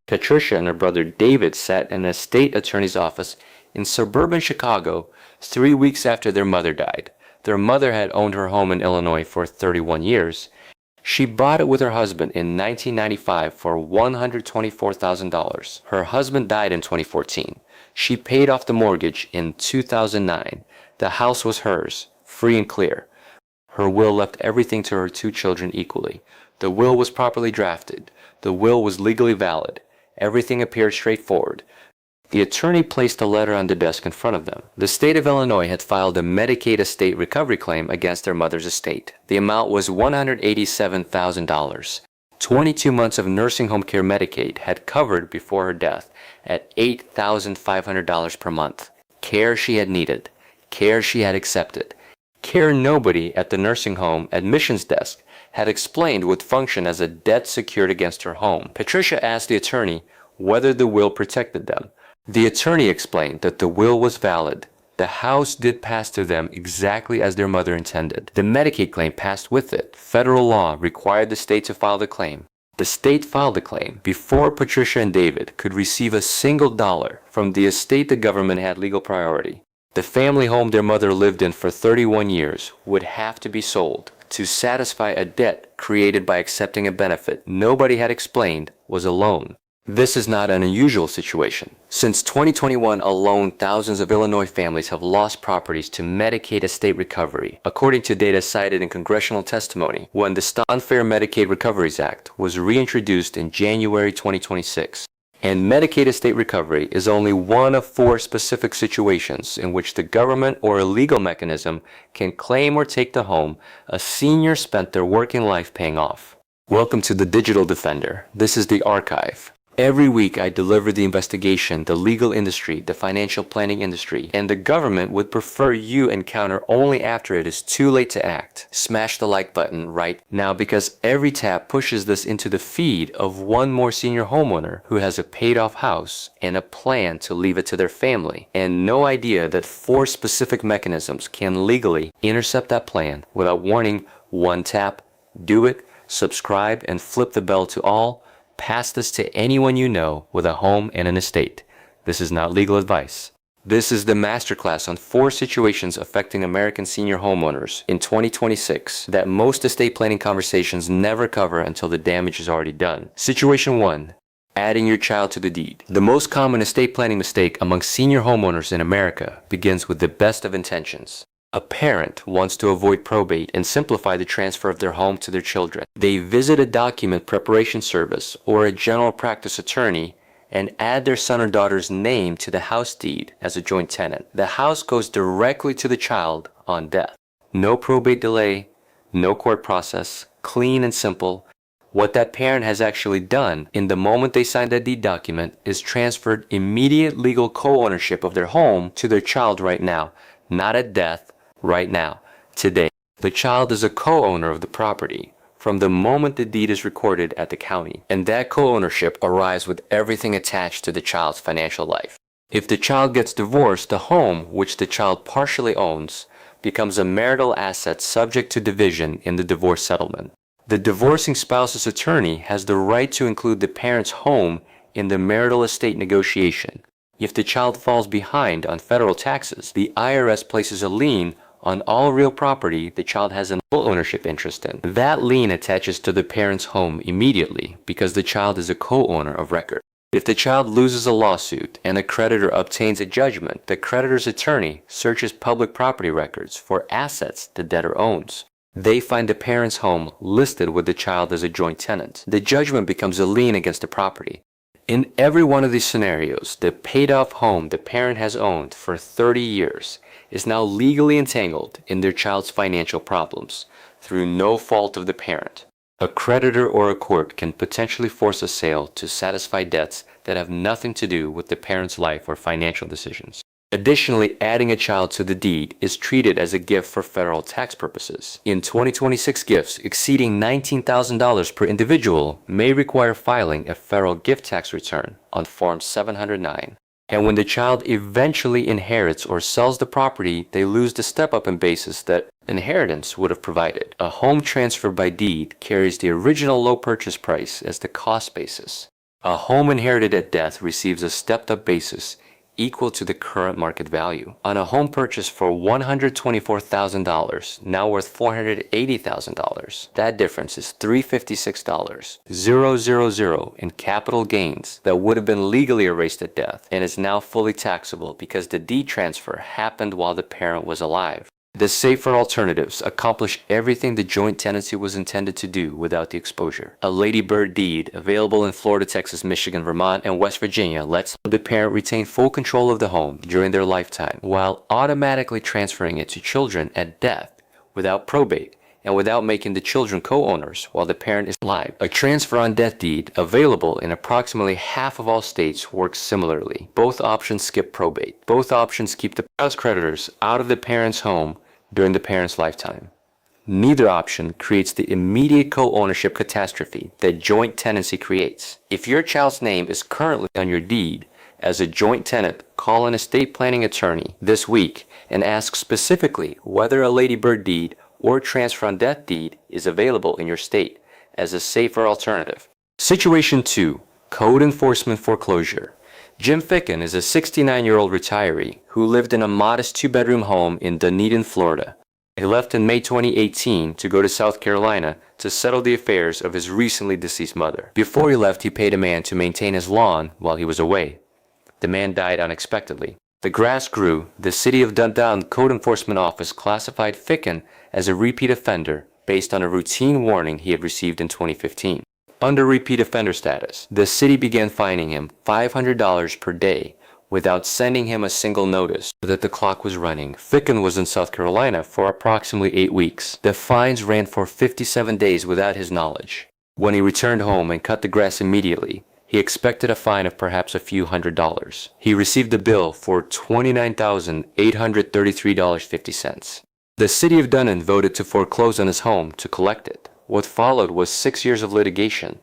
Patricia and her brother David sat in a state attorney's office in suburban Chicago 3 weeks after their mother died. Their mother had owned her home in Illinois for 31 years. She bought it with her husband in 1995 for $124,000. Her husband died in 2014. She paid off the mortgage in 2009. The house was hers, free and clear. Her will left everything to her 2 children equally. The will was properly drafted. The will was legally valid. Everything appeared straightforward. The attorney placed a letter on the desk in front of them. The state of Illinois had filed a Medicaid estate recovery claim against their mother's estate. The amount was $187,000. 22 months of nursing home care Medicaid had covered before her death at $8,500 per month. Care she had needed. Care she had accepted. Care nobody at the nursing home admissions desk had explained would function as a debt secured against her home. Patricia asked the attorney whether the will protected them. The attorney explained that the will was valid. The house did pass to them exactly as their mother intended. The Medicaid claim passed with it. Federal law required the state to file the claim. The state filed the claim before Patricia and David could receive a single dollar from the estate. The government had legal priority. The family home their mother lived in for 31 years would have to be sold to satisfy a debt created by accepting a benefit nobody had explained was a loan. This is not an unusual situation. Since 2021 alone, thousands of Illinois families have lost properties to Medicaid estate recovery, according to data cited in congressional testimony when the Unfair Medicaid Recoveries Act was reintroduced in January 2026. And Medicaid estate recovery is only one of 4 specific situations in which the government or a legal mechanism can claim or take the home a senior spent their working life paying off. Welcome to the Digital Defender. This is the archive. Every week I deliver the investigation the legal industry, the financial planning industry, and the government would prefer you encounter only after it is too late to act. Smash the like button right now because every tap pushes this into the feed of one more senior homeowner who has a paid off house and a plan to leave it to their family, and no idea that 4 specific mechanisms can legally intercept that plan without warning. One tap, do it, subscribe, and flip the bell to all. Pass this to anyone you know with a home and an estate. This is not legal advice. This is the masterclass on 4 situations affecting American senior homeowners in 2026 that most estate planning conversations never cover until the damage is already done. Situation 1. Adding your child to the deed. The most common estate planning mistake among senior homeowners in America begins with the best of intentions. A parent wants to avoid probate and simplify the transfer of their home to their children. They visit a document preparation service or a general practice attorney and add their son or daughter's name to the house deed as a joint tenant. The house goes directly to the child on death. No probate delay, no court process, clean and simple. What that parent has actually done in the moment they signed that deed document is transferred immediate legal co-ownership of their home to their child right now, not at death. Right now, today, the child is a co-owner of the property from the moment the deed is recorded at the county, and that co-ownership arrives with everything attached to the child's financial life. If the child gets divorced, the home, which the child partially owns, becomes a marital asset subject to division in the divorce settlement. The divorcing spouse's attorney has the right to include the parent's home in the marital estate negotiation. If the child falls behind on federal taxes, the IRS places a lien on all real property the child has a full ownership interest in. That lien attaches to the parent's home immediately because the child is a co-owner of record. If the child loses a lawsuit and a creditor obtains a judgment, the creditor's attorney searches public property records for assets the debtor owns. They find the parent's home listed with the child as a joint tenant. The judgment becomes a lien against the property. In every one of these scenarios, the paid-off home the parent has owned for 30 years is now legally entangled in their child's financial problems through no fault of the parent. A creditor or a court can potentially force a sale to satisfy debts that have nothing to do with the parent's life or financial decisions. Additionally, adding a child to the deed is treated as a gift for federal tax purposes. In 2026, gifts exceeding $19,000 per individual may require filing a federal gift tax return on Form 709. And when the child eventually inherits or sells the property, they lose the step-up in basis that inheritance would have provided. A home transfer by deed carries the original low purchase price as the cost basis. A home inherited at death receives a stepped-up basis equal to the current market value. On a home purchased for $124,000, now worth $480,000, that difference is $356,000 in capital gains that would have been legally erased at death and is now fully taxable because the deed transfer happened while the parent was alive. The safer alternatives accomplish everything the joint tenancy was intended to do without the exposure. A Lady Bird deed, available in Florida, Texas, Michigan, Vermont, and West Virginia, lets the parent retain full control of the home during their lifetime while automatically transferring it to children at death without probate and without making the children co-owners while the parent is alive. A transfer on death deed, available in approximately half of all states, works similarly. Both options skip probate. Both options keep the house creditors out of the parent's home during the parent's lifetime. Neither option creates the immediate co-ownership catastrophe that joint tenancy creates. If your child's name is currently on your deed as a joint tenant, call an estate planning attorney this week and ask specifically whether a Lady Bird deed or transfer on death deed is available in your state as a safer alternative. Situation 2. Code enforcement foreclosure. Jim Ficken is a 69-year-old retiree who lived in a modest 2-bedroom home in Dunedin, Florida. He left in May 2018 to go to South Carolina to settle the affairs of his recently deceased mother. Before he left, he paid a man to maintain his lawn while he was away. The man died unexpectedly. The grass grew. The City of Dunedin Code Enforcement Office classified Ficken as a repeat offender based on a routine warning he had received in 2015. Under repeat offender status, the city began fining him $500 per day without sending him a single notice that the clock was running. Ficken was in South Carolina for approximately 8 weeks. The fines ran for 57 days without his knowledge. When he returned home and cut the grass immediately, he expected a fine of perhaps a few $100s. He received a bill for $29,833.50. The city of Dunedin voted to foreclose on his home to collect it. What followed was 6 years of litigation,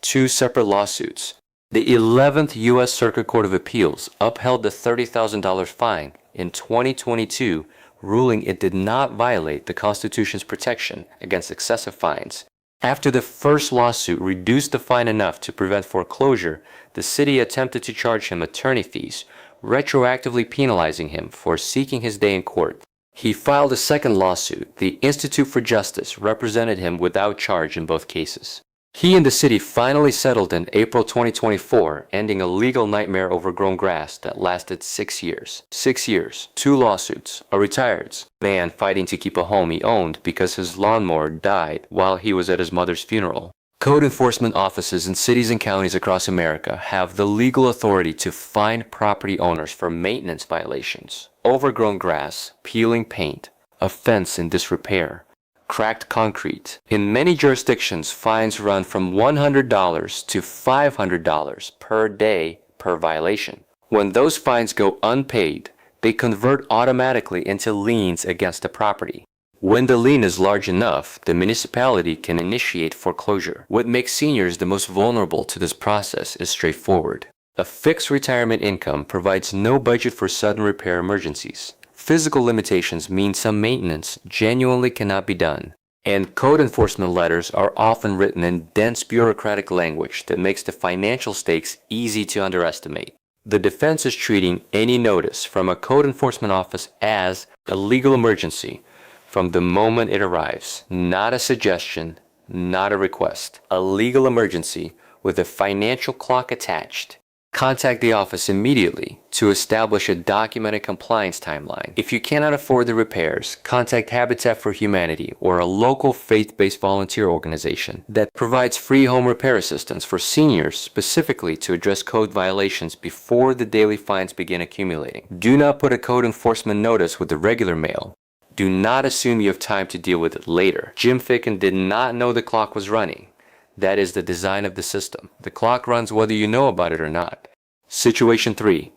2 separate lawsuits. The 11th U.S. Circuit Court of Appeals upheld the $30,000 fine in 2022, ruling it did not violate the Constitution's protection against excessive fines. After the first lawsuit reduced the fine enough to prevent foreclosure, the city attempted to charge him attorney fees, retroactively penalizing him for seeking his day in court. He filed a second lawsuit. The Institute for Justice represented him without charge in both cases. He and the city finally settled in April 2024, ending a legal nightmare over grown grass that lasted 6 years. 6 years, 2 lawsuits, a retired man fighting to keep a home he owned because his lawnmower died while he was at his mother's funeral. Code enforcement offices in cities and counties across America have the legal authority to fine property owners for maintenance violations, overgrown grass, peeling paint, a fence in disrepair, cracked concrete. In many jurisdictions, fines run from $100 to $500 per day per violation. When those fines go unpaid, they convert automatically into liens against the property. When the lien is large enough, the municipality can initiate foreclosure. What makes seniors the most vulnerable to this process is straightforward. A fixed retirement income provides no budget for sudden repair emergencies. Physical limitations mean some maintenance genuinely cannot be done. And code enforcement letters are often written in dense bureaucratic language that makes the financial stakes easy to underestimate. The defense is treating any notice from a code enforcement office as a legal emergency from the moment it arrives. Not a suggestion, not a request. A legal emergency with a financial clock attached. Contact the office immediately to establish a documented compliance timeline. If you cannot afford the repairs, contact Habitat for Humanity or a local faith-based volunteer organization that provides free home repair assistance for seniors specifically to address code violations before the daily fines begin accumulating. Do not put a code enforcement notice with the regular mail. Do not assume you have time to deal with it later. Jim Ficken did not know the clock was running. That is the design of the system. The clock runs whether you know about it or not. Situation 3.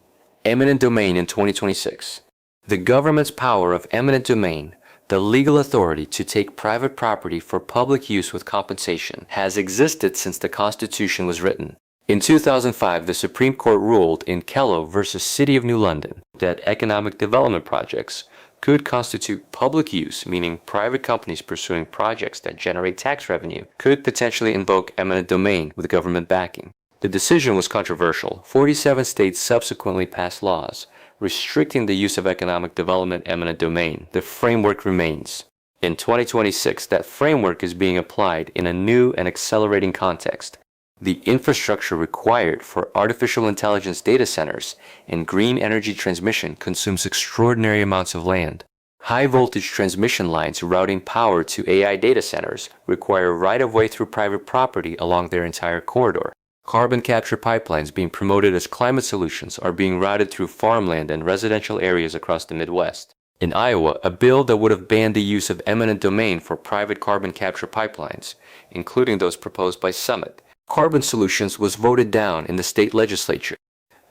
Eminent domain in 2026. The government's power of eminent domain, the legal authority to take private property for public use with compensation, has existed since the Constitution was written. In 2005, the Supreme Court ruled in Kello v. City of New London that economic development projects could constitute public use, meaning private companies pursuing projects that generate tax revenue could potentially invoke eminent domain with government backing. The decision was controversial. 47 states subsequently passed laws restricting the use of economic development eminent domain. The framework remains. In 2026, that framework is being applied in a new and accelerating context. The infrastructure required for artificial intelligence data centers and green energy transmission consumes extraordinary amounts of land. High-voltage transmission lines routing power to AI data centers require right-of-way through private property along their entire corridor. Carbon capture pipelines being promoted as climate solutions are being routed through farmland and residential areas across the Midwest. In Iowa, a bill that would have banned the use of eminent domain for private carbon capture pipelines, including those proposed by Summit, Carbon Solutions, was voted down in the state legislature.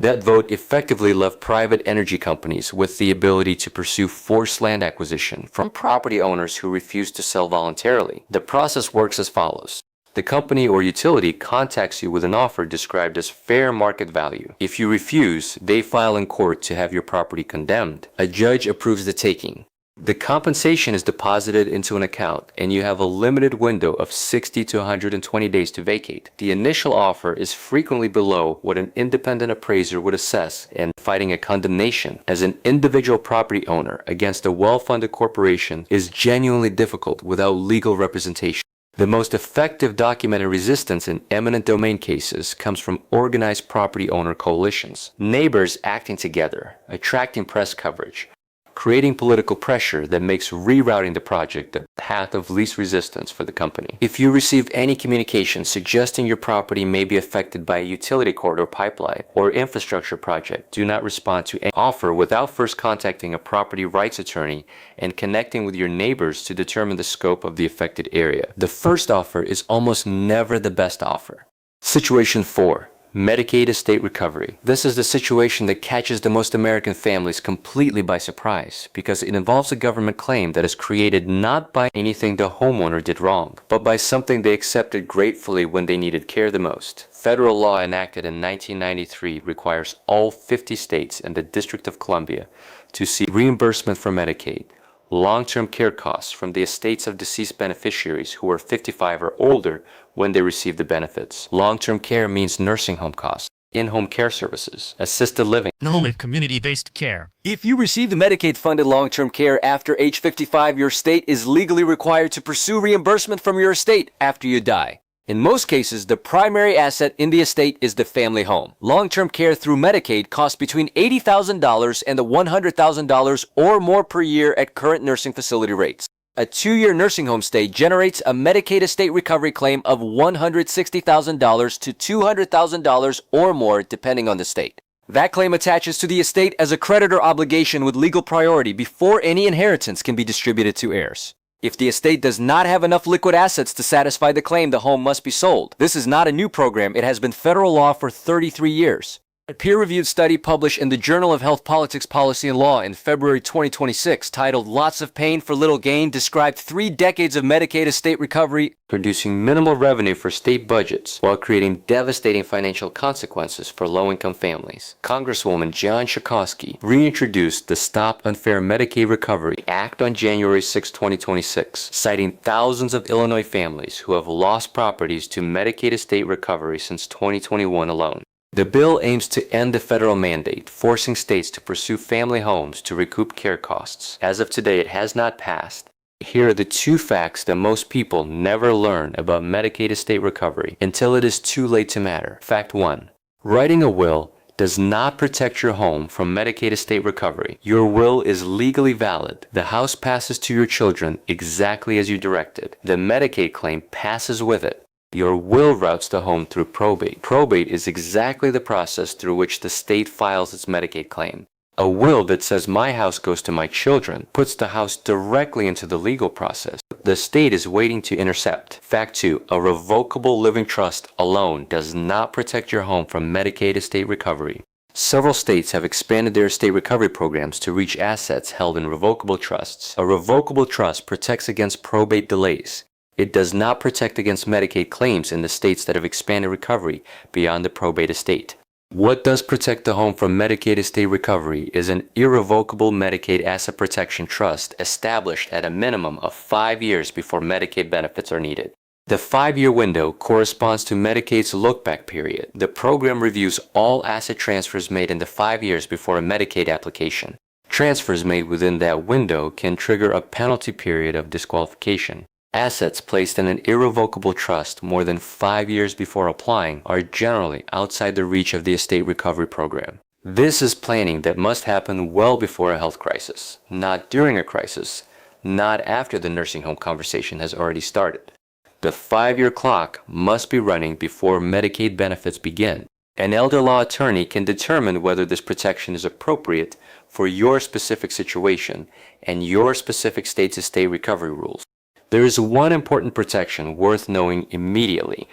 That vote effectively left private energy companies with the ability to pursue forced land acquisition from property owners who refuse to sell voluntarily. The process works as follows. The company or utility contacts you with an offer described as fair market value. If you refuse, they file in court to have your property condemned. A judge approves the taking. The compensation is deposited into an account, and you have a limited window of 60 to 120 days to vacate. The initial offer is frequently below what an independent appraiser would assess, and fighting a condemnation as an individual property owner against a well-funded corporation is genuinely difficult without legal representation. The most effective documented resistance in eminent domain cases comes from organized property owner coalitions, neighbors acting together, attracting press coverage, creating political pressure that makes rerouting the project the path of least resistance for the company. If you receive any communication suggesting your property may be affected by a utility corridor pipeline or infrastructure project, do not respond to any offer without first contacting a property rights attorney and connecting with your neighbors to determine the scope of the affected area. The first offer is almost never the best offer. Situation 4. Medicaid estate recovery. This is the situation that catches the most American families completely by surprise because it involves a government claim that is created not by anything the homeowner did wrong, but by something they accepted gratefully when they needed care the most. Federal law enacted in 1993 requires all 50 states and the District of Columbia to seek reimbursement for Medicaid, long-term care costs from the estates of deceased beneficiaries who are 55 or older when they receive the benefits. Long-term care means nursing home costs, in-home care services, assisted living, and community-based care. If you receive the Medicaid-funded long-term care after age 55, your state is legally required to pursue reimbursement from your estate after you die. In most cases, the primary asset in the estate is the family home. Long-term care through Medicaid costs between $80,000 and $100,000 or more per year at current nursing facility rates. A 2-year nursing home stay generates a Medicaid estate recovery claim of $160,000 to $200,000 or more depending on the state. That claim attaches to the estate as a creditor obligation with legal priority before any inheritance can be distributed to heirs. If the estate does not have enough liquid assets to satisfy the claim, the home must be sold. This is not a new program. It has been federal law for 33 years. A peer-reviewed study published in the Journal of Health Politics, Policy, and Law in February 2026 titled Lots of Pain for Little Gain described 3 decades of Medicaid estate recovery producing minimal revenue for state budgets while creating devastating financial consequences for low-income families. Congresswoman John Schakowsky reintroduced the Stop Unfair Medicaid Recovery Act on January 6, 2026, citing thousands of Illinois families who have lost properties to Medicaid estate recovery since 2021 alone. The bill aims to end the federal mandate, forcing states to pursue family homes to recoup care costs. As of today, it has not passed. Here are the 2 facts that most people never learn about Medicaid estate recovery until it is too late to matter. Fact 1. Writing a will does not protect your home from Medicaid estate recovery. Your will is legally valid. The house passes to your children exactly as you directed. The Medicaid claim passes with it. Your will routes the home through probate. Probate is exactly the process through which the state files its Medicaid claim. A will that says my house goes to my children puts the house directly into the legal process. The state is waiting to intercept. Fact 2. A revocable living trust alone does not protect your home from Medicaid estate recovery. Several states have expanded their estate recovery programs to reach assets held in revocable trusts. A revocable trust protects against probate delays. It does not protect against Medicaid claims in the states that have expanded recovery beyond the probate estate. What does protect the home from Medicaid estate recovery is an irrevocable Medicaid asset protection trust established at a minimum of 5 years before Medicaid benefits are needed. The 5-year window corresponds to Medicaid's look-back period. The program reviews all asset transfers made in the 5 years before a Medicaid application. Transfers made within that window can trigger a penalty period of disqualification. Assets placed in an irrevocable trust more than 5 years before applying are generally outside the reach of the estate recovery program. This is planning that must happen well before a health crisis, not during a crisis, not after the nursing home conversation has already started. The 5-year clock must be running before Medicaid benefits begin. An elder law attorney can determine whether this protection is appropriate for your specific situation and your specific state's estate recovery rules. There is one important protection worth knowing immediately.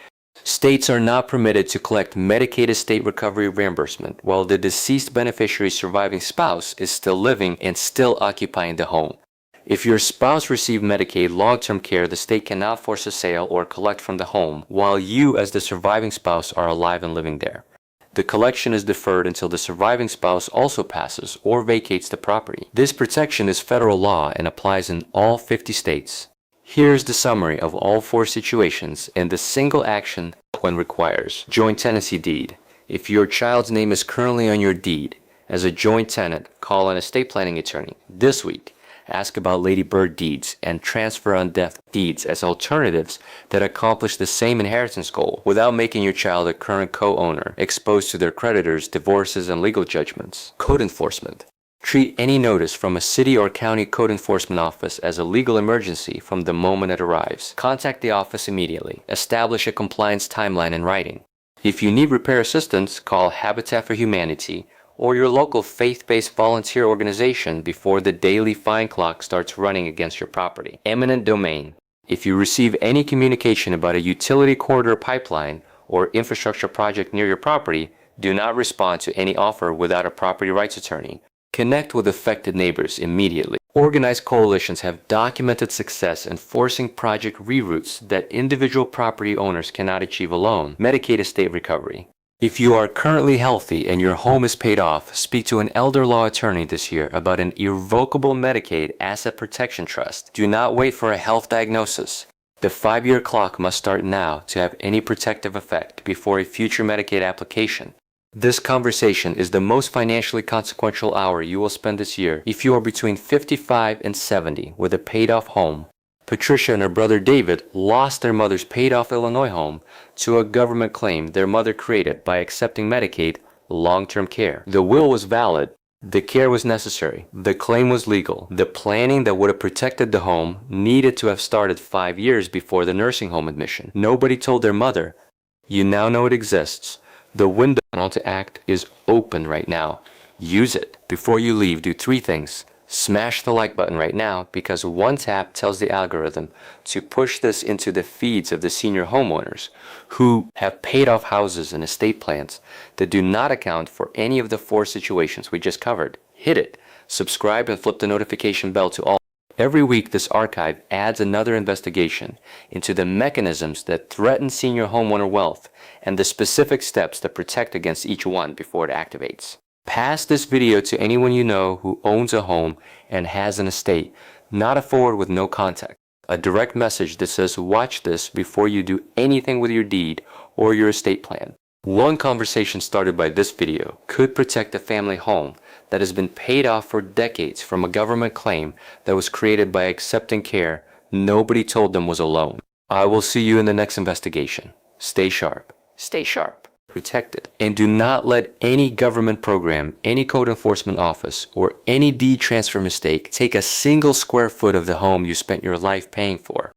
States are not permitted to collect Medicaid estate recovery reimbursement while the deceased beneficiary's surviving spouse is still living and still occupying the home. If your spouse received Medicaid long-term care, the state cannot force a sale or collect from the home while you as the surviving spouse are alive and living there. The collection is deferred until the surviving spouse also passes or vacates the property. This protection is federal law and applies in all 50 states. Here's the summary of all 4 situations and the single action when requires. Joint tenancy deed. If your child's name is currently on your deed, as a joint tenant, call an estate planning attorney this week. Ask about Lady Bird deeds and transfer on death deeds as alternatives that accomplish the same inheritance goal without making your child a current co-owner, exposed to their creditors, divorces, and legal judgments. Code enforcement. Treat any notice from a city or county code enforcement office as a legal emergency from the moment it arrives. Contact the office immediately. Establish a compliance timeline in writing. If you need repair assistance, call Habitat for Humanity or your local faith-based volunteer organization before the daily fine clock starts running against your property. Eminent domain. If you receive any communication about a utility corridor pipeline or infrastructure project near your property, do not respond to any offer without a property rights attorney. Connect with affected neighbors immediately. Organized coalitions have documented success in forcing project reroutes that individual property owners cannot achieve alone. Medicaid estate recovery. If you are currently healthy and your home is paid off, speak to an elder law attorney this year about an irrevocable Medicaid asset protection trust. Do not wait for a health diagnosis. The 5-year clock must start now to have any protective effect before a future Medicaid application. This conversation is the most financially consequential hour you will spend this year if you are between 55 and 70 with a paid-off home. Patricia and her brother David lost their mother's paid-off Illinois home to a government claim their mother created by accepting Medicaid long-term care. The will was valid. The care was necessary. The claim was legal. The planning that would have protected the home needed to have started 5 years before the nursing home admission. Nobody told their mother. You now know it exists. The window to act is open right now. Use it. Before you leave, do 3 things. Smash the like button right now because one tap tells the algorithm to push this into the feeds of the senior homeowners who have paid off houses and estate plans that do not account for any of the 4 situations we just covered. Hit it. Subscribe and flip the notification bell to all. Every week, this archive adds another investigation into the mechanisms that threaten senior homeowner wealth and the specific steps that protect against each one before it activates. Pass this video to anyone you know who owns a home and has an estate, not a forward with no context. A direct message that says watch this before you do anything with your deed or your estate plan. One conversation started by this video could protect a family home that has been paid off for decades from a government claim that was created by accepting care nobody told them was a loan. I will see you in the next investigation. Stay sharp. Stay sharp. Protected. And do not let any government program, any code enforcement office, or any deed transfer mistake take a single square foot of the home you spent your life paying for.